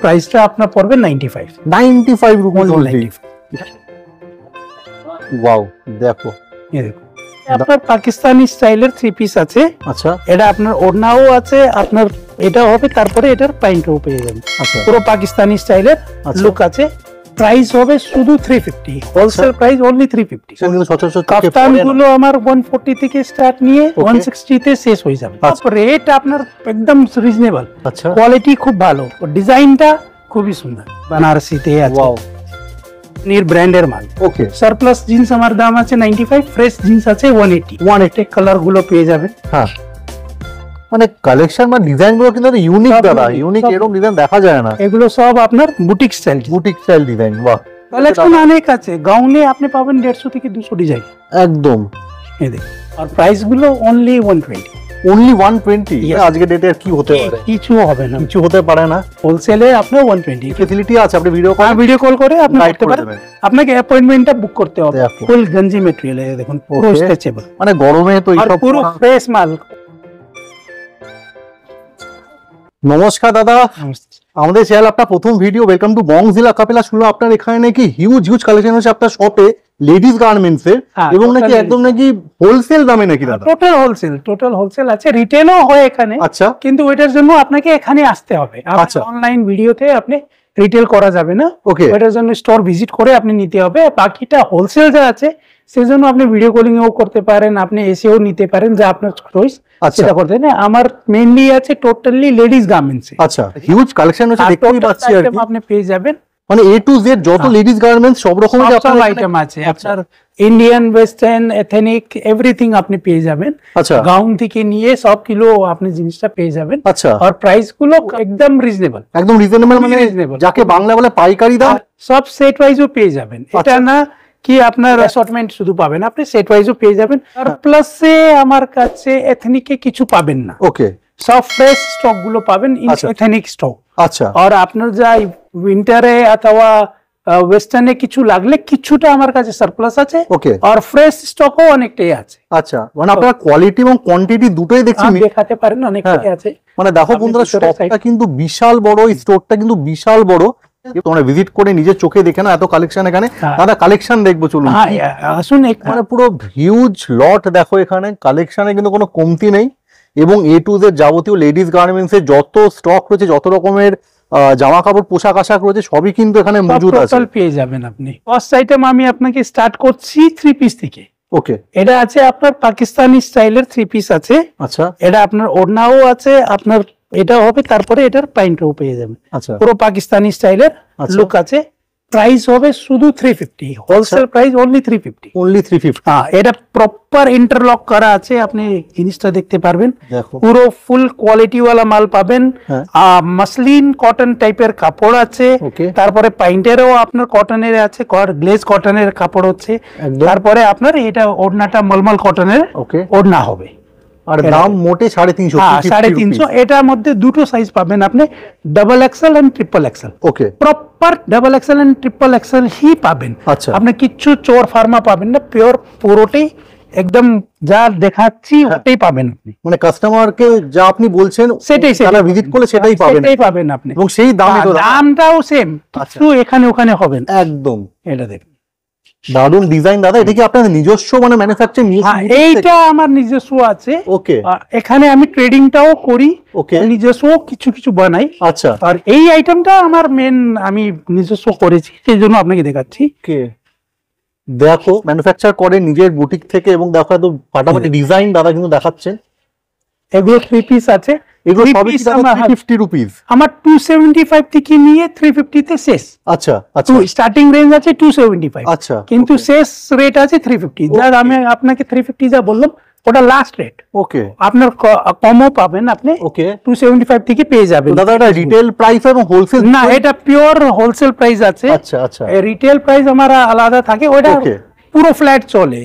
প্রাইসটা আপনার পড়বে 95 রুপিস অনলি। ওয়াও, দেখো এই দেখো আপনার পাকিস্তানি স্টাইলের 3 পিস আছে। আচ্ছা, এটা আপনার ওড়নাও আছে, আপনার এটা হবে, তারপরে এটার প্যান্টও পেয়ে যাবেন। আচ্ছা, পুরো পাকিস্তানি স্টাইলের লুক আছে। প্রাইস হবে শুধু 350, হোলসেল প্রাইস অনলি 350। সেগুলো সচরাচর কাফতান গুলো আমার 140 থেকে স্টার্ট নিয়ে 160 তে শেষ হয়ে যাবে। রেট আপনার একদম রিজনেবল, আচ্ছা, কোয়ালিটি খুব ভালো, ডিজাইনটা খুবই সুন্দর, বানারসিতে আছে। ওয়াও, নির ব্র্যান্ডের মাল। ওকে, সারপ্লাস জিন্স আমার দাম আছে 95, ফ্রেশ জিন্স আছে 180 কালার গুলো পেয়ে যাবেন। হ্যাঁ, মানে কালেকশন বা ডিজাইন গুলো কিন্তু ইউনিক দাদা, ইউনিক, এরকম ডিজাইন দেখা যায় না। এগুলো সব আপনার বুটিক স্টাইল ডিজাইন। বাহ, কালেকশন অনেক আছে। গাউনে আপনি পাবেন 150 থেকে 200 ডিজাইন একদম। এই দেখুন, আর প্রাইস গুলো অনলি 120। অনলি 120? আজকে ডেটে আর কি হতে পারে? কিছু হবে না, কিছু হতে পারে না। হোলসেলে আপনার 120 ফ্যাসিলিটি আছে, আপনি ভিডিও কল করে আপনি করতে পারেন। আপনাকে অ্যাপয়েন্টমেন্টটা বুক করতে হবে। ফুল গঞ্জি ম্যাটেরিয়াল, এই দেখুন পুরো স্ট্রেচেবল, মানে গরমে তো এইসব পুরো ফ্রেশ মাল। নমস্কার দাদা, আমাদের চ্যানেল আপনার প্রথম ভিডিও। ওয়েলকাম টু বংজিলা কাপেলা। শুনলো আপনার এখানে নাকি হিউজ কালেকশন হচ্ছে আপনার শপে লেডিস গার্মেন্টস এর, এবং নাকি একদম নাকি হোলসেল দামে নাকি দাদা? টোটাল হোলসেল আছে, রিটেলও হয় এখানে। আচ্ছা, কিন্তু ওইটার জন্য আপনাকে এখানে আসতে হবে। আচ্ছা, অনলাইন ভিডিওতে আপনি রিটেল করা যাবে না। ওকে, ওইটার জন্য স্টোর ভিজিট করে আপনি নিতে হবে। বাকিটা হোলসেল যা আছে সেজন্য আপনি ভিডিও কলিং এও করতে পারেন, আপনি এসেও নিতে পারেন, যা আপনার চয়েস সেটা করতে না। আমার মেইনলি আছে টোটালি লেডিস গার্মেন্টস। আচ্ছা, হিউজ কালেকশন হচ্ছে, দেখতেই পাচ্ছি আর কি। আপনি পেয়ে যাবেন মানে A to Z যত লেডিস গার্মেন্টস সব রকমের আপনার আইটেম আছে। আপনার ইন্ডিয়ান, ওয়েস্টার্ন, এথনিক এভরিথিং আপনি পেয়ে যাবেন। আচ্ছা, গাউন থেকে নিয়ে সব কিলো আপনি জিনিসটা পেয়ে যাবেন। আচ্ছা, আর প্রাইস গুলো একদম রিজনেবল, মানে যাকে বাংলা বলে পাইকারি দাম। সব সেট ওয়াইজও পেয়ে যাবেন। এটা না কি আপনার অ্যাসর্টমেন্ট শুধু পাবেন, আপনি সেট ওয়াইজও পেয়ে যাবেন। আর প্লাসে আমার কাছে এথনিকে কিছু পাবেন না। ওকে, সব ফ্রেশ স্টক গুলো পাবেন, এথনিক স্টক। আচ্ছা, আর আপনার যা উইন্টারে অথবা ওয়েস্টার্নে কিছু লাগলে কিছুটা আমার কাছে সারপ্লাস আছে। ওকে, আর ফ্রেশ স্টকও অনেকটাই আছে। আচ্ছা, মানে আপনারা কোয়ালিটি এবং কোয়ান্টিটি দুটোই দেখছি দেখাতে পারেন, অনেকটাই আছে। মানে দেখো বন্ধুরা, শপটা কিন্তু বিশাল বড়, এই স্টোরটা কিন্তু বিশাল বড়। তোমরা ভিজিট করে নিজের চোখে দেখে না এত কালেকশন এখানে। দাদা কালেকশন দেখবো, চলুন আসুন। মানে পুরো হিউজ লট দেখো, এখানে কালেকশনে কিন্তু কোনো কমতি নেই। এবং A to Z যাবতীয় লেডিস গার্মেন্টস এর যত স্টক রয়েছে, যত রকমের জামা কাপড়, পোশাক আশাক রয়েছে, সবই কিন্তু এখানে মজুদ আছে। পেয়ে যাবেন আপনি। ফার্স্ট আইটেম আমি আপনাকে স্টার্ট করছি 3 পিস থেকে। ওকে, এটা আছে আপনার পাকিস্তানি স্টাইলের 3 পিস আছে। আচ্ছা, এটা আপনার ওড়নাও আছে, আপনার এটা হবে, তারপরে এটার প্যান্টও পেয়ে যাবেন। আচ্ছা, পুরো পাকিস্তানি স্টাইলের লুক আছে। প্রাইস হবে শুধু 350, হোলসেল প্রাইস অনলি 350। হ্যাঁ, এটা প্রপার ইন্টারলক করা আছে, আপনি জিনিসটা দেখতে পারবেন। পুরো ফুল কোয়ালিটি ওয়ালা মাল পাবেন। মাসলিন কটন টাইপের কাপড় আছে। তারপরে প্যান্টেরও আপনার কটনের আছে, গ্লেজ কটনের কাপড় হচ্ছে। তারপরে আপনার এটা ওড়নাটা মলমল কটনের ওড়না হবে। আর দাম মোটে 350। এটার মধ্যে দুটো সাইজ পাবেন আপনি, double XL and triple XL. Okay, proper double XL and triple XL হি পাবেন। আচ্ছা, আপনি কিচ্ছু চোর ফার্মা পাবেন না, পিওর পুরোটাই একদম যা দেখাচ্ছি ওটাই পাবেন আপনি। মানে কাস্টমারকে যা আপনি বলছেন সেটাই ভিজিট করলে সেটাই পাবেন আপনি, এবং সেই দামটাও সেম, কিছু এখানে ওখানে হবে না। একদম। এটা দেখুন, দারুন ডিজাইন দাদা। এটা কি আপনাদের নিজস্ব মানে ম্যানুফ্যাকচারিং? এইটা আমার নিজস্ব আছে। ওকে, এখানে আমি ট্রেডিংটাও করি। ওকে, নিজস্ব কিছু বানাই। আচ্ছা, আর এই আইটেমটা আমার মেন, আমি নিজস্ব করেছি, সেই জন্য আপনাকে দেখাচ্ছি। দেখো ম্যানুফ্যাকচার করে নিজের বুটিক থেকে, এবং দেখো একদম ফাটাফাটি ডিজাইন দাদা কিন্তু দেখাচ্ছেন। এগুলো 3 পিস আছে। এগুলো সবই 350 রুপিস। আমার 275 থেকে নিয়ে 350 তে শেষ। আচ্ছা, আচ্ছা, স্টার্টিং রেঞ্জ আছে 275। আচ্ছা, কিন্তু শেষ রেট আছে 350। যার আমি আপনাকে 350 যা বললাম ওটা লাস্ট রেট। ওকে, আপনার কমও পাবেন আপনি। ওকে, 275 থেকে পেয়ে যাবেন। দাদা এটা রিটেল প্রাইস এবং হোলসেল? না, এটা পিওর হোলসেল প্রাইস আছে। আচ্ছা, আচ্ছা, রিটেল প্রাইস আমার আলাদা থাকে, ওটা পুরো ফ্ল্যাট চলে,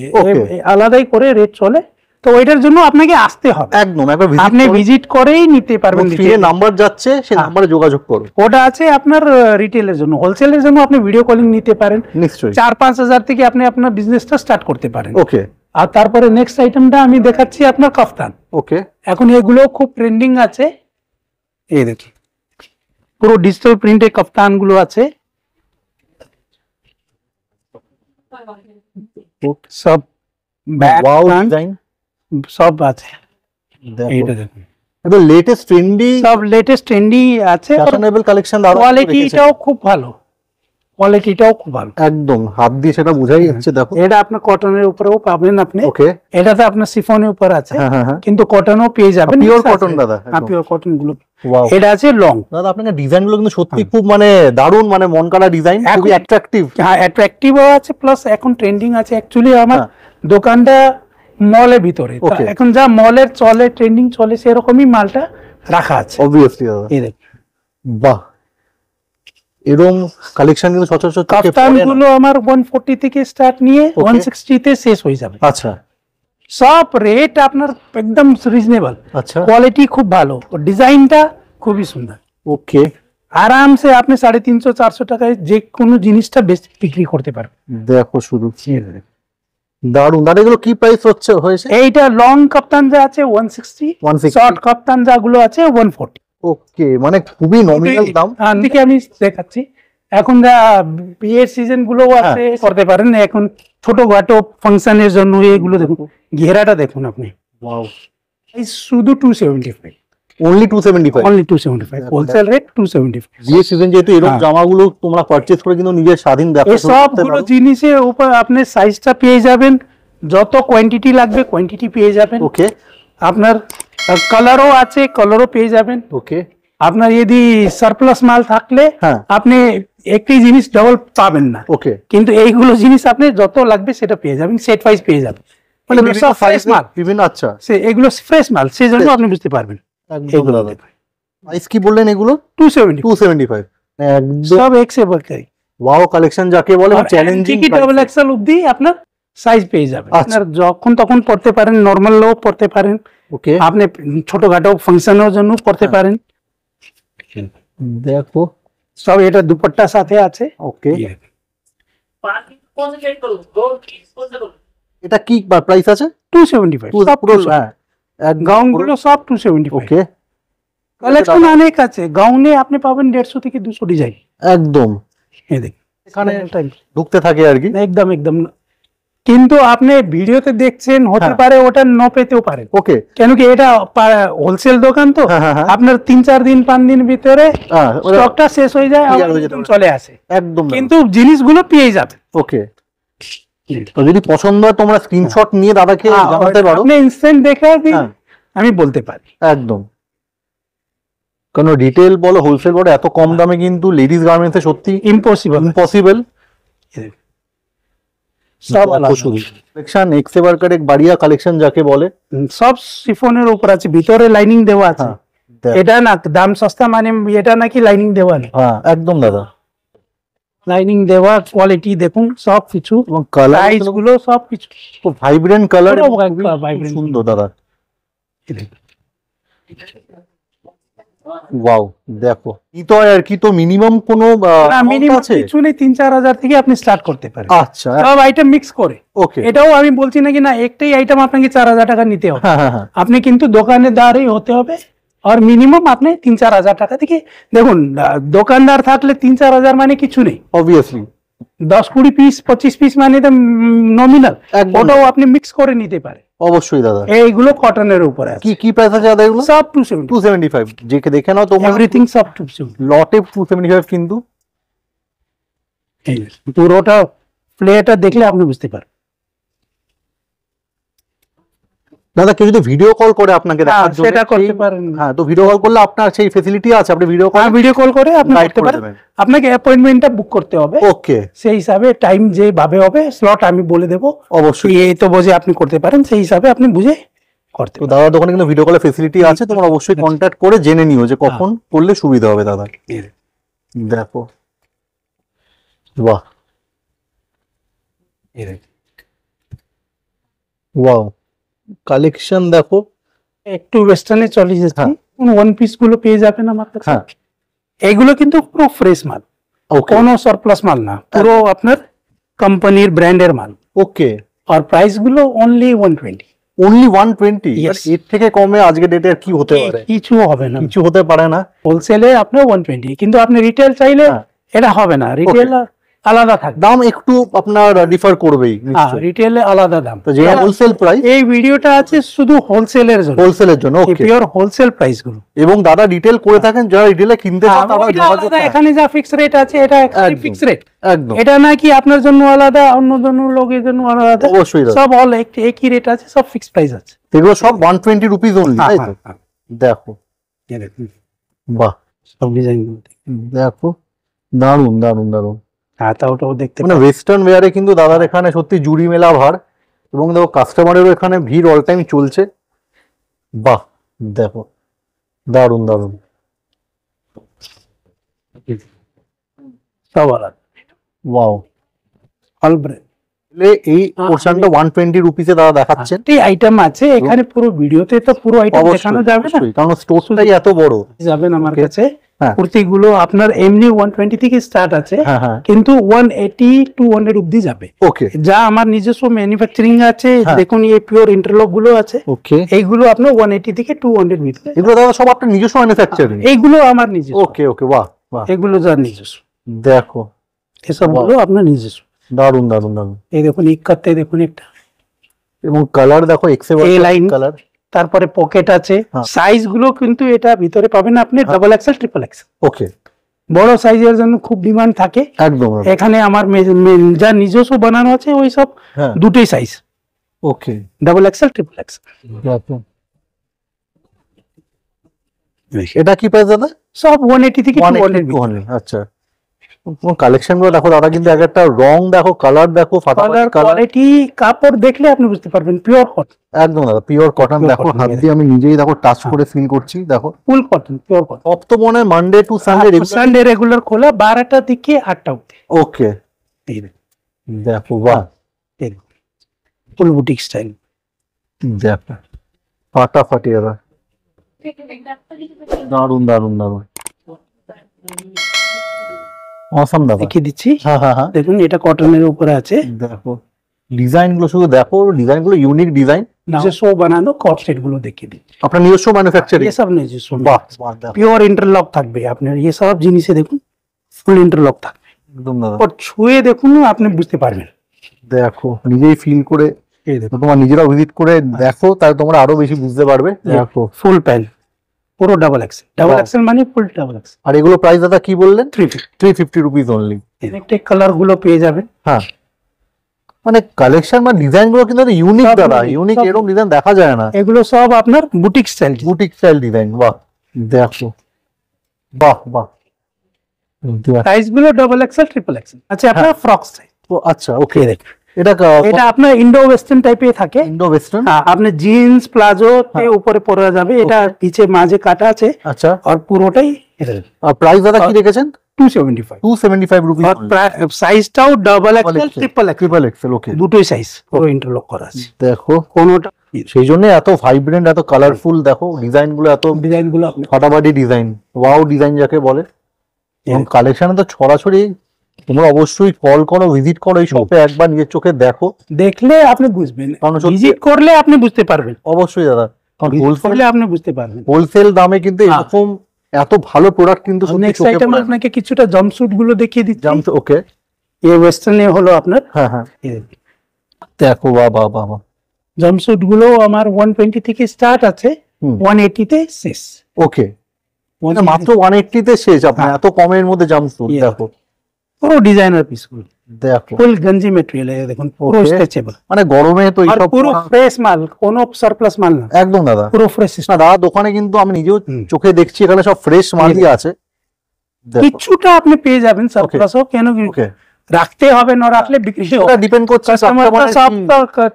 আলাদাই করে রেট চলে। তো ওইটার জন্য আপনাকে আসতে হবে, একদম একবার আপনি ভিজিট করেই নিতে পারবেন। নাম্বার যাচ্ছে, সেই নম্বরে যোগাযোগ করুন। ওটা আছে আপনার রিটেলের জন্য। হোলসেলের জন্য আপনি ভিডিও কলিং নিতে পারেন। নিশ্চয়ই 4-5 হাজার থেকে আপনি আপনার বিজনেসটা স্টার্ট করতে পারেন। ওকে, আর তারপরে নেক্সট আইটেমটা আমি দেখাচ্ছি আপনার কাফতান। ওকে, এখন এগুলো খুব ট্রেন্ডিং আছে। এই দেখি, পুরো ডিজিটাল প্রিন্টে কাফতান গুলো আছে, সব ব্যাক ডিজাইন সব আছে। এইটা দেখুন, একদম লেটেস্ট ট্রেন্ডি, সব লেটেস্ট ট্রেন্ডি আছে, ফ্যাশনেবল কালেকশন। কোয়ালিটিটাও খুব ভালো, কোয়ালিটিটাও খুব ভালো, একদম হাত দিয়ে সেটা বোঝাই যাচ্ছে। দেখো এটা আপনার কটনের উপরেও পাবেন আপনি। ওকে, এটাতে আপনার সিফনের উপর আছে, কিন্তু কটনও পেয়ে যাবেন, পিওর কটন দাদা, পিওর কটন গুলো। ওয়াও, এটা আছে লং দাদা। আপনার ডিজাইন গুলো কিন্তু সত্যি খুব মানে দারুণ, মানে মন কাড়া ডিজাইন, খুবই অ্যাট্রাকটিভ। হ্যাঁ, অ্যাট্রাকটিভও আছে, প্লাস এখন ট্রেন্ডিং আছে। অ্যাকচুয়ালি আমার দোকানটা মলের ভিতরে, এখন যা মলের চলে, ট্রেন্ডিং চলে, সেরকমই মালটা রাখা আছে অবভিয়াসলি দাদা। এই দেখুন, বাহ, এরকম কালেকশন কিন্তু সচরাচর কাফতান গুলো আমার 140 থেকে স্টার্ট নিয়ে 160 তে শেষ হয়ে যাবে। আচ্ছা, সব রেট আপনার একদম রিজনেবল, আচ্ছা, কোয়ালিটি খুব ভালো, ডিজাইনটা খুবই সুন্দর। ওকে, আরামসে আপনি 350-400 টাকায় যে কোনো জিনিসটা বেশি বিক্রি করতে পারবেন। দেখো শুধু দারুন দাদা। এগুলো কি প্রাইস হয়েছে? এইটা লং কাপ্তান যা আছে 160, শর্ট কাপ্তান যা গুলো আছে 140। ওকে, মানে খুবই নমিনাল দাম। দেখি আমি দেখাচ্ছি, এখন যা বিয়ের সিজন গুলো আছে করতে পারেন, এখন ছোটখাটো ফাংশনের জন্য এগুলো দেখুন, ঘেরাটা দেখুন আপনি। ওয়াও, এই শুধু 275, অনলি 275, অনলি 275, হোলসেল রেট 275। বিয়ের সিজন যেহেতু, এরকম জামাগুলো তোমরা পারচেজ করে কিন্তু নিজের স্বাধীন ব্যবসা এই সবগুলো জিনিসের উপর আপনি সাইজটা পেয়ে যাবেন, যত কোয়ান্টিটি লাগবে কোয়ান্টিটি পেয়ে যাবেন। ওকে, আপনার কালারও আছে, কালারও পেয়ে যাবেন। ওকে, আপনার যদি সারপ্লাস মাল থাকলে আপনি একটি জিনিস ডবল পাবেন না। ওকে, কিন্তু এইগুলো জিনিস আপনি যত লাগবে সেটা পেয়ে যাবেন, সেট ওয়াইজ পেয়ে যাবেন, মানে সব ফ্রেশ মাল বিভিন্ন। আচ্ছা, এগুলো ফ্রেশ মাল, সেই জন্য আপনি বুঝতে পারবেন। প্রাইস কি বললেন এগুলো? 275, একদম সব এক্সেবল। ওয়াও কালেকশন যাকে বলে, চ্যালেঞ্জিং, ডাবল এক্সেল অবধি আপনার সাইজ পেয়ে যাবেন। আপনার যখন তখন পড়তে পারেন, নরমাল লো পড়তে পারেন, ওকে, আপনি ছোটখাটো ফাংশনের জন্য পড়তে পারেন। দেখো সব এটা দুপাট্টার সাথে আছে। ওকে, এটা কি প্রাইস আছে? 275, গাউন গুলো সব 275। ওকে, কালেকশন অনেক আছে, গাউনে আপনি পাবেন 150 থেকে 200 ডিজাইন। একদম এই দেখুন, এখানে ঢুকতে থাকে আর কি। একদম একদম, কিন্তু আপনি ভিডিওতে দেখছেন, হতে পারে ওটা ন পেতেও পারে। ওকে, কেন কি এটা হোলসেল দোকান তো, আপনার 3-4 দিন 5 দিন ভিতরে স্টকটা শেষ হয়ে যায়, চলে আসে একদম, কিন্তু জিনিসগুলো পেয়ে যাবে। ওকে, তো যদি পছন্দ হয় তোমরা স্ক্রিনশট নিয়ে দাদাকে জানাতে পারো, আপনি ইনস্ট্যান্ট দেখে আমি বলতে পারি। একদম, কারণ রিটেল বলো হোলসেল বলো এত কম দামে কিন্তু লেডিস গার্মেন্টসে সত্যি ইম্পসিবল। সব কালেকশন এক্সে বার্কার এক বাড়িয়া কালেকশন যাকে বলে, সব শিফনের উপর আছে, ভিতরে লাইনিং দেওয়া আছে। এটা না দাম সস্তা মানে এটা নাকি লাইনিং দেওয়া নেই। হ্যাঁ একদম দাদা, লাইনিং দেওয়া, কোয়ালিটি দেখুন সব কিছু, এবং কালার গুলো সব কিছু খুব ভাইব্রেন্ট কালার, সুন্দর দাদা। ওয়াও, দেখো কি তো আর কি, তো মিনিমাম কোনো মিনিমাম কিছু নেই, 3-4 হাজার থেকে আপনি স্টার্ট করতে পারেন। আচ্ছা, সব আইটেম মিক্স করে। ওকে, এটাও আমি বলছি না কি না একটাই আইটেম আপনাকে 4,000 টাকা নিতে হবে, আপনি কিন্তু দোকানেদারই হতে হবে। আর মিনিমাম আপনি 3-4 হাজার টাকা থেকে, দেখুন দোকানদার থাকলে 3-4 হাজার মানে কিছু নেই, অবভিয়াসলি 10-20 পিস 25 পিস মানে তো নমিনাল, ওটাও আপনি মিক্স করে নিতে পারে। অবশ্যই দাদা, এইগুলো কটনের উপরে আছে। কি প্রাইস আছে দাদা এগুলো? সব 275, যে দেখে নাও তোমরা, এভরিথিং সব 275, লটে 275 কিন্তু পুরোটা প্লেটা দেখলে আপনি বুঝতে পারবেন। দাদা কেউ যদি ভিডিও কল করে আপনাকে দেখার জন্য, সেটা করতে পারেন। হ্যাঁ, তো ভিডিও কল করলে আপনার সেই ফ্যাসিলিটি আছে, আপনি ভিডিও কল করে আপনি করতে পারেন। আপনাকে অ্যাপয়েন্টমেন্টটা বুক করতে হবে। ওকে, সেই হিসাবে টাইম যেভাবে হবে স্লট আমি বলে দেবো, অবশ্যই এই তো বুঝে আপনি করতে পারেন, সেই হিসাবে আপনি বুঝে করতে পারেন। দাদার দোকানে কিন্তু ভিডিও কলের ফ্যাসিলিটি আছে, তোমরা অবশ্যই কন্ট্যাক্ট করে জেনে নিও যে কখন করলে সুবিধা হবে দাদা। দেখো বাহ, ওয়াও কালেকশন দেখো, একটু ওয়েস্টার্নে চলে যাচ্ছে, ওয়ান পিস গুলো পেয়ে যাবেন আমার কাছে। এগুলো কিন্তু পুরো ফ্রেশ মাল, কোনো সারপ্লাস মাল না, পুরো আপনার কোম্পানির ব্র্যান্ডের মাল। ওকে, আর প্রাইস গুলো অনলি 120, অনলি 120? এর থেকে কমে আজকে ডেটে কি হতে পারে? কিছু হবে না, কিছু হতে পারে না। হোলসেলে আপনার 120, কিন্তু আপনি রিটেল চাইলে এটা হবে না, রিটেল আলাদা থাকবে, দাম একটু আপনার ডিফার করবেই নিশ্চয়ই, রিটেলে আলাদা দাম। তো যে হোলসেল প্রাইস, এই ভিডিওটা আছে শুধু হোলসেলের জন্য, হোলসেলের জন্য। ওকে, পিওর হোলসেল প্রাইস গুলো। এবং দাদা রিটেল করে থাকেন, যারা রিটেলে কিনতে চান তারা যোগাযোগ করুন। এখানে যা ফিক্স রেট আছে এটা ফিক্স রেট, একদম। এটা না কি আপনার জন্য আলাদা, অন্য জন্য লোকের জন্য আলাদা, অবশ্যই সব অল একই রেট আছে, সব ফিক্স প্রাইস আছে। এগুলো সব 120 রুপিস অনলি, তাই তো? দেখো, বাহ, সব ডিজাইন দেখো, দারুন দারুন দারুন। ওটাও দেখতে মানে ওয়েস্টার্ন ওয়্যারে কিন্তু দাদার এখানে সত্যি জুড়ি মেলা ভার, এবং দেখো কাস্টমারেরও এখানে ভিড় অল টাইম চলছে। বাহ, দেখো, দারুন দারুন, সব আলাদা। Wow, all brand. এই পোরশনটা 120 রুপিসে দাদা দেখাচ্ছেন। এই আইটেম আছে এখানে, পুরো ভিডিওতে তো পুরো আইটেম দেখানো যাবে না, কারণ স্টোরটাই এত বড়। যাবেন আমার কাছে, কুর্তিগুলো আপনার এমনি 120 থেকে স্টার্ট আছে, কিন্তু 180 200 অবধি যাবে। ওকে, যা আমার নিজস্ব ম্যানুফ্যাকচারিং আছে, দেখুন এই পিওর ইন্টারলক গুলো আছে। ওকে, এইগুলো আপনার 180 থেকে 200 ভিতরে। এগুলো দাদা সব আপনার নিজস্ব ম্যানুফ্যাকচারিং? এইগুলো আমার নিজস্ব। ওকে ওকে, বাহ বাহ, এগুলো যা নিজস্ব। দেখো, এসব গুলো আপনার নিজস্ব। দারুন দারুন দারুন। এই দেখুন ইক্কাতে দেখুন একটা, এবং কালার দেখো এক্সেলেন্ট এই লাইন কালার। তারপরে পকেট আছে, সাইজ গুলো কিন্তু এটা ভিতরে পাবেন আপনি ডাবল এক্সেল ট্রিপল এক্সেল। ওকে, বড় সাইজের জন্য খুব ডিমান্ড থাকে একদম। এখানে আমার যা নিজস্ব বানানো আছে ওই সব দুটোই সাইজ। ওকে, ডাবল এক্সেল ট্রিপল এক্সেল। এটা কি প্রাইস দাদা? সব 180 থেকে 200। আচ্ছা, কালেকশন গুলো দেখো দাদা, কিন্তু এক একটা রং দেখো, কালার দেখো, কালার কোয়ালিটি, কাপড় দেখলে আপনি বুঝতে পারবেন পিওর কটন। একদম দাদা, পিওর কটন। দেখো হাত দিয়ে আমি নিজেই দেখো টাচ করে ফিল করছি, দেখো ফুল কটন, পিওর কটন। সব তো মনে হয় Monday to Sunday, Sunday regular খোলা 12টা থেকে 8টা অবধি। ওকে, দেখো, বাহ, ফুল বুটিক স্টাইল। দেখো ফাটাফাটি দাদা, দারুন দারুন দারুন, অসাম দাদা। দেখিয়ে দিচ্ছি, হ্যাঁ, দেখুন এটা কটনের উপরে আছে। দেখো ডিজাইন গুলো, শুধু দেখো ডিজাইন গুলো, ইউনিক ডিজাইন, নিজস্ব বানানো কট সেট গুলো দেখিয়ে দিচ্ছি। আপনার নিজস্ব ম্যানুফ্যাকচারিং? এসব নিজস্ব। বাহ, পিওর ইন্টারলক থাকবে আপনার, এই সব জিনিসে দেখুন ফুল ইন্টারলক থাকবে একদম দাদা। আর ছুঁয়ে দেখুন আপনি বুঝতে পারবেন। দেখো নিজেই ফিল করে, এই দেখো তোমার নিজেরা ভিজিট করে দেখো, তাহলে তোমরা আরো বেশি বুঝতে পারবে। দেখো ফুল প্যান্ট, পুরো ডাবল এক্সেল। ডাবল এক্সেল মানে ফুল ডাবল এক্সেল। আর এগুলো প্রাইস দাদা কি বললেন? 350 রুপিস অনলি। একটা কালার গুলো পেয়ে যাবেন। হ্যাঁ, মানে কালেকশন বা ডিজাইন গুলো কিন্তু ইউনিক দাদা, ইউনিক, এরকম ডিজাইন দেখা যায় না। এগুলো সব আপনার boutique style, boutique style design. বাহ, দেখো, বাহ বাহ। সাইজ গুলো ডাবল এক্সেল ট্রিপল এক্সেল। আচ্ছা, আপনার ফ্রক সাইজ। আচ্ছা, ওকে, দেখো এটা আপনার ইন্ডো ওয়েস্টার্ন টাইপে থাকে। ইন্ডো ওয়েস্টার্ন, আপনি জিন্স প্লাজো তে উপরে পরা যাবে। এটা নিচে মাঝে কাটা আছে। আচ্ছা, আর পুরোটাই। আর প্রাইস দাদা কি রেখেছেন? 275 রুপিস। সাইজটাও double XL triple XL. Okay, দুটোই সাইজ পুরো ইন্টারলক করা আছে। দেখো কোনটা, সেই জন্য এত ভাইব্রেন্ট, এত কালারফুল। দেখো ডিজাইন গুলো, এত ডিজাইন গুলো ফাটাফাটি ডিজাইন, ওয়াও ডিজাইন যাকে বলে। এবং কালেকশনে তো ছড়াছড়ি। তোমরা অবশ্যই কল করো, ভিজিট করো এই শপে, একবার নিজের চোখে দেখো, দেখলে আপনি বুঝবেন, ভিজিট করলে আপনি বুঝতে পারবেন। অবশ্যই দাদা, হোলসেলে আপনি বুঝতে পারবেন। হোলসেল দামে কিন্তু এরকম এত ভালো প্রোডাক্ট কিন্তু নেক্সট আইটেম আপনাকে কিছুটা জাম্পস্যুট গুলো দেখিয়ে দিচ্ছি। ওকে, এই ওয়েস্টার্নে হলো আপনার। হ্যাঁ, দেখো, বাহ বাহ বাহ। জাম্পস্যুট গুলো আমার 120 থেকে স্টার্ট আছে, 180 তে শেষ। ওকে, মাত্র 180 তে শেষ আপনার এত কমের মধ্যে জাম্পস্যুট। দেখো পুরো ডিজাইনার পিস গুলো, দেখো ফুল গঞ্জি ম্যাটেরিয়াল, দেখুন পুরো স্ট্রেচেবল। মানে গরমে তো এইসব পুরো ফ্রেশ মাল, কোনো সারপ্লাস মাল না। একদম দাদা, পুরো ফ্রেশ। না দাদা, দোকানে কিন্তু আমি নিজেও চোখে দেখছি, এখানে সব ফ্রেশ মালই আছে। কিছুটা আপনি পেয়ে যাবেন সারপ্লাসও, কেন রাখতে হবে, না রাখলে বিক্রি হবে, এটা ডিপেন্ড করছে। কাস্টমার সব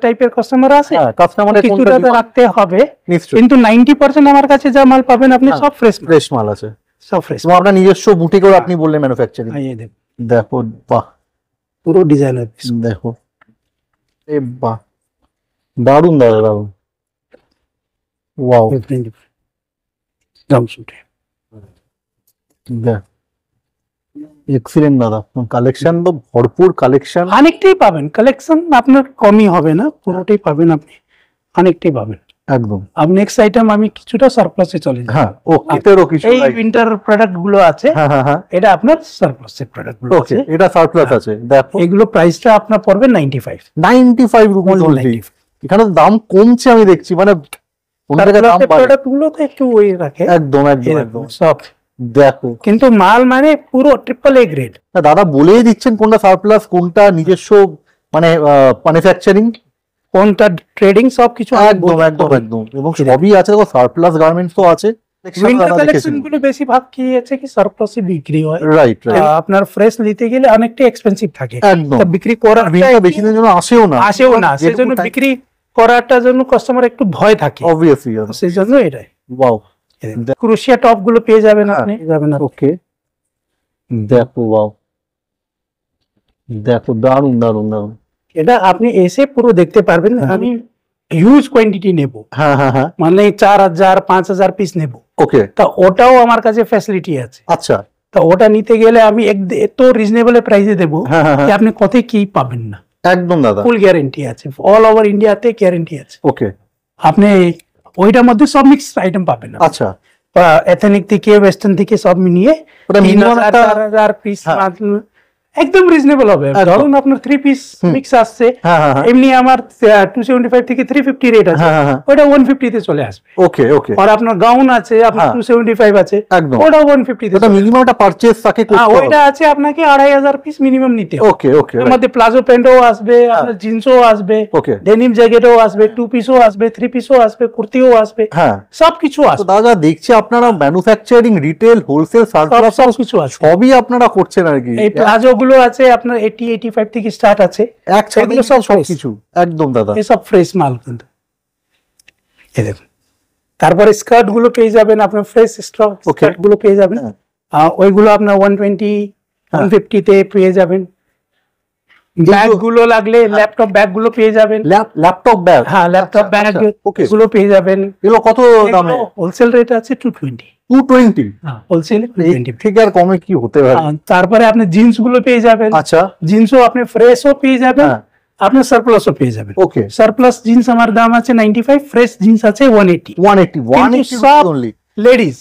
টাইপের কাস্টমার আছে, কাস্টমারের কিছুটা তো রাখতে হবে নিশ্চয়ই, কিন্তু 90% আমার কাছে যা মাল পাবেন আপনি সব ফ্রেশ মাল আছে, সব ফ্রেশ। আপনার নিজস্ব বুটিকও আপনি বললেন ম্যানুফ্যাকচারিং। দেখো, বাহ, পুরো ডিজাইনার পিস। দেখো, এ বাহ, দারুন দাদা, দারুন, ওয়াও, জাম্পস্যুট। দেখ, এক্সিলেন্ট দাদা, কালেকশন তো ভরপুর কালেকশন, অনেকটাই পাবেন। কালেকশন আপনার কমই হবে না, পুরোটাই পাবেন আপনি। অনেকটাই পাবেন একদম। আর নেক্সট আইটেম আমি কিছুটা সারপ্লাসে চলে যাই। হ্যাঁ, ওকে, এটারও কিছু এই উইন্টার প্রোডাক্ট গুলো আছে, হ্যাঁ হ্যাঁ হ্যাঁ, এটা আপনার সারপ্লাসের প্রোডাক্ট গুলো ওকে, আছে। এটা সারপ্লাস আছে, দেখো এগুলো প্রাইসটা আপনার পড়বে 95 রুপিস অনলি। এখানে দাম কমছে আমি দেখছি, মানে কোন জায়গায় দাম বাড়ে। প্রোডাক্ট গুলো তো একটু ওই রাখে, একদম একদম একদম, সব দেখো। কিন্তু মাল মানে পুরো ট্রিপল এ গ্রেড। দাদা বলেই দিচ্ছেন কোনটা সারপ্লাস, কোনটা নিজস্ব মানে ম্যানুফ্যাকচারিং, কোনটা ট্রেডিং, সবকিছু একদম একদম একদম, এবং সবই আছে। দেখো সারপ্লাস গার্মেন্টস তো আছে। উইন্টার কালেকশন গুলো বেশিরভাগ কি আছে কি সারপ্লাসে বিক্রি হয়, রাইট রাইট। আপনার ফ্রেশ নিতে গেলে অনেকটা এক্সপেন্সিভ থাকে, একদম, তা বিক্রি করার বেশি দিনের জন্য আসেও না, সেজন্য বিক্রি করাটার জন্য কাস্টমার একটু ভয় থাকে, অবভিয়াসলি, সেই জন্য এটাই। ওয়াও, ক্রোশিয়া টপ গুলো পেয়ে যাবেন আপনি, ওকে, দেখো, ওয়াও, দেখো, দারুন দারুন দারুন। এটা আপনি এসে পুরো দেখতে পারবেন। আমি হিউজ কোয়ান্টিটি নেব, হ্যাঁ হ্যাঁ হ্যাঁ, মানে 4000 5000 পিস নেব, ওকে, তা ওটাও আমার কাছে ফ্যাসিলিটি আছে। আচ্ছা, তা ওটা নিতে গেলে আমি এত রিজনেবল প্রাইসে দেবো হ্যাঁ হ্যাঁ, যে আপনি কোথায় কি পাবেন না, একদম দাদা, ফুল গ্যারান্টি আছে, অল ওভার ইন্ডিয়াতে গ্যারান্টি আছে। ওকে, আপনি ওইটার মধ্যে সব মিক্স আইটেম পাবেন, আচ্ছা, এথনিক থেকে ওয়েস্টার্ন থেকে সব মিলিয়ে ওটা মিনিমাম 3000 পিস একদম রিজনেবল হবে। ধরুন আপনার 3 পিস মিক্স আসছে, হ্যাঁ হ্যাঁ হ্যাঁ, এমনি আমার 275 থেকে 350 রেট আছে, হ্যাঁ হ্যাঁ, ওটা 150 তে চলে আসবে। ওকে ওকে, আর আপনার গাউন আছে আপনার 275 আছে, একদম, ওটা 150 তে। ওটা মিনিমাম একটা পারচেজ তাকে করতে হবে। ওইটা আছে আপনাকে 2500 পিস মিনিমাম নিতে হবে। ওকে ওকে, এর মধ্যে প্লাজো প্যান্টও আসবে, আপনার জিন্সও আসবে, ওকে, ডেনিম জ্যাকেটও আসবে, 2 পিসও আসবে, 3 পিসও আসবে, কুর্তিও আসবে, হ্যাঁ, সবকিছু তো আসবে। দাদা দেখছি আপনারা ম্যানুফ্যাকচারিং, রিটেল, হোলসেল, সারপ্লাস সবকিছু আছে, সবই আপনারা করছেন আর কি। এই প্লাজো গুলো আছে আপনার 80-85 থেকে স্টার্ট আছে, এগুলো সবকিছু একদম দাদা, এই সব ফ্রেশ মাল কিন্তু। এই দেখুন, তারপরে স্কার্ট গুলো পেয়ে যাবেন আপনার, ফ্রেশ স্কার্ট গুলো পেয়ে যাবেন, ওইগুলো আপনার 120 150 তে পেয়ে যাবেন। ব্যাগ গুলো লাগলে ল্যাপটপ ব্যাগ গুলো পেয়ে যাবেন, ল্যাপটপ ব্যাগ, হ্যাঁ ল্যাপটপ ব্যাগ গুলো পেয়ে যাবেন। এগুলো কত দামে? হোলসেল রেট আছে 220, হোলসেল ঠিক, আর কমে কি হতে পারে? তারপরে আপনি জিন্স গুলো পেয়ে যাবেন, আচ্ছা, জিন্সও আপনি ফ্রেশও পেয়ে যাবেন, আপনার সারপ্লাসও পেয়ে যাবেন। ওকে, সারপ্লাস জিন্স আমার দাম আছে 95, ফ্রেশ জিন্স আছে 180 সব অনলি। লেডিস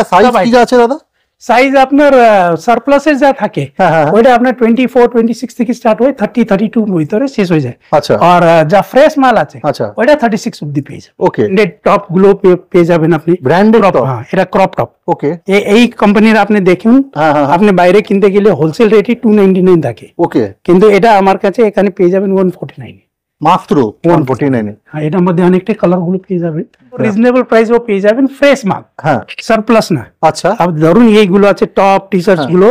আর সাইজ কি আছে দাদা? সাইজ আপনার সারপ্লাসের যা থাকে ওইটা আপনার 24 26 থেকে স্টার্ট হয়, 30 32 ভিতরে শেষ হয়ে যায়। আচ্ছা, আর যা ফ্রেশ মাল আছে আচ্ছা, ওইটা 36 অবধি পেয়ে যাবেন। ওকে, ব্র্যান্ডেড টপ গুলো পেয়ে যাবেন আপনি, ব্র্যান্ডেড টপ, হ্যাঁ এটা ক্রপ টপ, ওকে, এই কোম্পানির আপনি দেখুন, আপনি বাইরে কিনতে গেলে হোলসেল রেটে 299 থাকে, ওকে, কিন্তু এটা আমার কাছে এখানে পেয়ে যাবেন 149, মাত্র 149। এটার মধ্যে অনেকটা কালার গুলো পেয়ে যাবেন, রিজনেবল প্রাইসও পেয়ে যাবেন, ফ্রেশ মাল, হ্যাঁ, সারপ্লাস না। আচ্ছা, আপনি ধরুন এইগুলো আছে টপ টি শার্ট গুলো,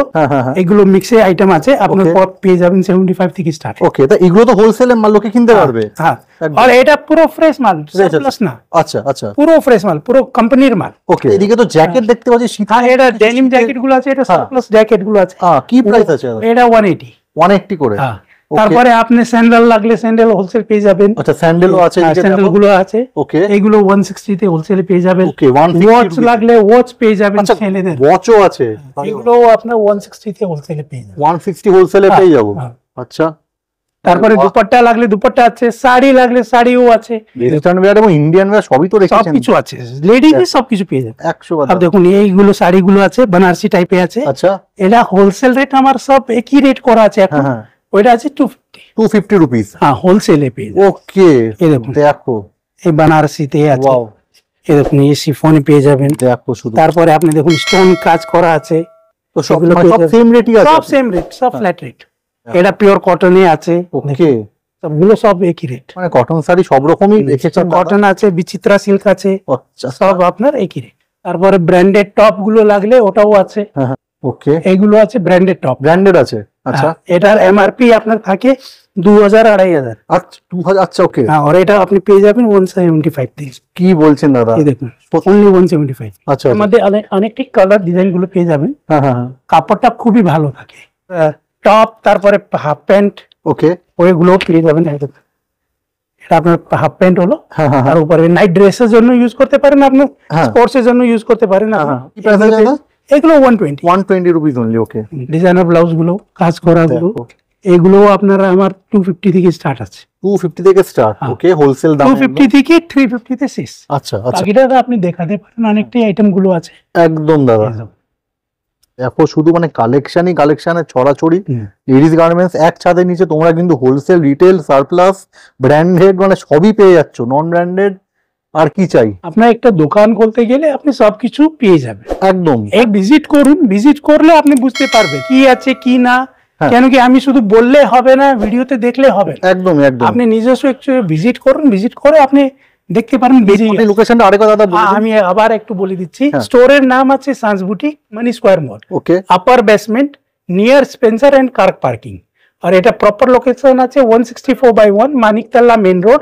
এগুলো মিক্সে আইটেম আছে, আপনার পেয়ে যাবেন 75 থেকে স্টার্ট। ওকে, তা এগুলো তো হোলসেলে মাল লোকে কিনতে পারবে, হ্যাঁ, আর এটা পুরো ফ্রেশ মাল, সারপ্লাস না। আচ্ছা আচ্ছা, পুরো ফ্রেশ মাল, পুরো কোম্পানির মাল। ওকে, এদিকে তো জ্যাকেট দেখতে পাচ্ছি, শীত, হ্যাঁ এটা ডেনিম জ্যাকেট গুলো আছে, এটা সারপ্লাস জ্যাকেট গুলো আছে। কি প্রাইস আছে? এটা 180 করে। তারপরে আপনি স্যান্ডেল লাগলে স্যান্ডেল হোলসেল পেয়ে যাবেন। আচ্ছা, স্যান্ডেলও আছে, স্যান্ডেল গুলো আছে, ওকে, এগুলো 160 তে হোলসেলে পেয়ে যাবেন। ওকে, 150 ওয়াচ লাগলে ওয়াচ পেয়ে যাবেন, ছেলেদের ওয়াচও আছে, এগুলো আপনার 160 তে হোলসেলে পেয়ে যাবেন, 150 হোলসেলে পেয়ে যাবো। আচ্ছা, তারপরে দুপাট্টা লাগলে দুপাট্টা আছে, শাড়ি লাগলে শাড়িও আছে, ওয়েস্টার্ন ওয়্যার এবং ইন্ডিয়ান ওয়্যার সবই তো রেখেছেন, সবকিছু আছে, লেডিজের সবকিছু পেয়ে যাবেন 100। আর দেখুন এইগুলো শাড়িগুলো আছে বেনারসি টাইপে আছে। আচ্ছা, এটা হোলসেল রেট আমার সব একই রেট করা আছে এখন, ওইটা আছে 250 রুপিস, হ্যাঁ হোলসেলে পেয়ে যাবেন। ওকে, এই দেখুন, দেখো এই বেনারসিতে আছে, ওয়াও, এই দেখুন এই শিফনে পেয়ে যাবেন, দেখো শুধু। তারপরে আপনি দেখুন স্টোন কাজ করা আছে, তো সব সেম রেটই আছে, সব সেম রেট, সব ফ্ল্যাট রেট। এটা পিওর কটনে আছে, ওকে, সবগুলো সব একই রেট, মানে কটন শাড়ি সব রকমই রেখেছেন, কটন আছে, বিচিত্রা সিল্ক আছে, আচ্ছা, সব আপনার একই রেট। তারপরে ব্র্যান্ডেড টপ গুলো লাগলে ওটাও আছে, ওকে, এইগুলো আছে ব্র্যান্ডেড টপ, ব্র্যান্ডেড আছে। আচ্ছা, এটার এমআরপি আপনার থাকে 2000-2500। আচ্ছা, 2000, আচ্ছা, ওকে, আর এটা আপনি পেয়ে যাবেন 175 দিয়ে। কি বলছেন দাদা? এই দেখুন অনলি 175। আচ্ছা, এর মধ্যে অনেকটি কালার ডিজাইন গুলো পেয়ে যাবেন, কাপড়টা খুবই ভালো থাকে। টপ তারপরে হাফ প্যান্ট, ওকে, ওইগুলো পেয়ে যাবেন। এটা আপনার হাফ প্যান্ট হলো, আর উপরে নাইট ড্রেসের জন্য ইউজ করতে পারেন, আপনার স্পোর্টস এর জন্য ইউজ করতে পারেন। এগুলো 120 রুপিস অনলি, ওকে। ডিজাইনার ব্লাউজ গুলো কাজ করা গুলো এগুলো আপনার আমার 250 থেকে স্টার্ট আছে। 250 থেকে স্টার্ট, ওকে, হোলসেল দাম 250 থেকে 350 তে শেষ। আচ্ছা আচ্ছা, বাকিটা আপনি দেখাতে পারেন, অনেকটাই আইটেম গুলো আছে। একদম দাদা, দেখো শুধু মানে কালেকশনই কালেকশনের ছড়াছড়ি। লেডিস গার্মেন্টস এক ছাদের নিচে তোমরা কিন্তু হোলসেল, রিটেল, সারপ্লাস, ব্র্যান্ডেড মানে সবই পেয়ে যাচ্ছ, নন ব্র্যান্ডেড আর কি চাই। আপনার একটা দোকান খুলতে গেলে আপনি সবকিছু পেয়ে যাবেন। একদম, এক ভিজিট করুন, ভিজিট করলে আপনি বুঝতে পারবেন কি আছে কি না। কেন কি আমি শুধু বললে হবে না, ভিডিওতে দেখলে হবে না। একদম একদম, আপনি নিজস্ব একটু ভিজিট করুন, ভিজিট করে আপনি দেখতে পারেন। লোকেশনটা আরেকবার দাদা বলে দিন। আমি আবার একটু বলে দিচ্ছি। স্টোরের নাম আছে Sans boutique, money square mall, okay, upper basement, near Spencer and car parking. আর এটা প্রপার লোকেশন আছে 164/1 Maniktala main road,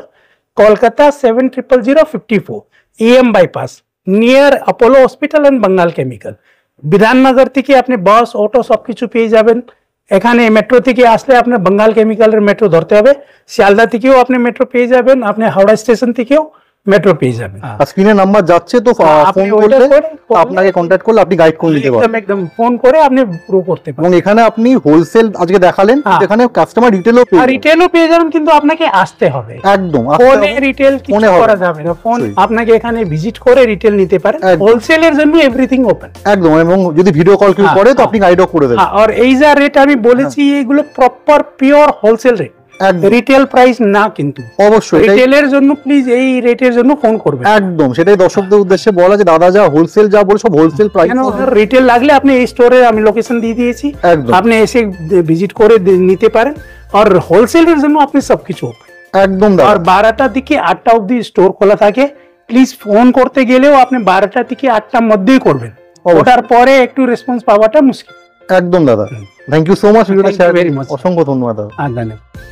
Kolkata 700054, AM bypass, near Apollo hospital and Bengal chemical. Bidhannagar থেকে আপনি বাস, অটো সবকিছু পেয়ে যাবেন। এখানে মেট্রো থেকে আসলে আপনি বাঙ্গাল কেমিক্যালের মেট্রো ধরতে হবে। শিয়ালদা থেকেও আপনি মেট্রো পেয়ে যাবেন, আপনি হাওড়া স্টেশন থেকেও মেট্রো পেয়ে যাবেন। স্ক্রিনে নাম্বার যাচ্ছে, তো ফোন করলে আপনাকে কন্ট্যাক্ট করলে আপনি গাইড করে নিতে পারবেন। একদম ফোন করে আপনি পুরো করতে পারেন। এবং এখানে আপনি হোলসেল আজকে দেখালেন, এখানে কাস্টমার রিটেলও পেয়ে যাবেন। রিটেলও পেয়ে যাবেন, কিন্তু আপনাকে আসতে হবে। একদম, ফোনে রিটেল কিছু করা যাবে না। ফোন আপনাকে এখানে ভিজিট করে রিটেল নিতে পারেন। হোলসেলের জন্য এভরিথিং ওপেন একদম। এবং যদি ভিডিও কল কেউ করে তো আপনি গাইডও করে দেবেন। আর এই যা রেট আমি বলেছি এগুলো proper pure wholesale rate, retail price না। কিন্তু অবশ্যই রিটেলের জন্য প্লিজ এই রেটের জন্য ফোন করবেন। একদম, সেটাই দর্শকদের উদ্দেশ্যে বলা যে দাদা যা হোলসেল যা বলে সব হোলসেল প্রাইস। রিটেল লাগলে আপনি এই স্টোরে আমি লোকেশন দিয়ে দিয়েছি, আপনি এসে ভিজিট করে নিতে পারেন। আর হোলসেলের জন্য আপনি সবকিছু একদম। আর 12টার দিকে 8টা অবধি স্টোর খোলা থাকে। প্লিজ ফোন করতে গেলেও আপনি 12টা থেকে 8টার মধ্যেই করবেন, ওটার পরে একটু রেসপন্স পাওয়াটা মুশকিল। একদম দাদা, থ্যাংক ইউ সো মাচ, ভিডিওটা শেয়ার, অসংখ্য ধন্যবাদ দাদা। ধন্যবাদ।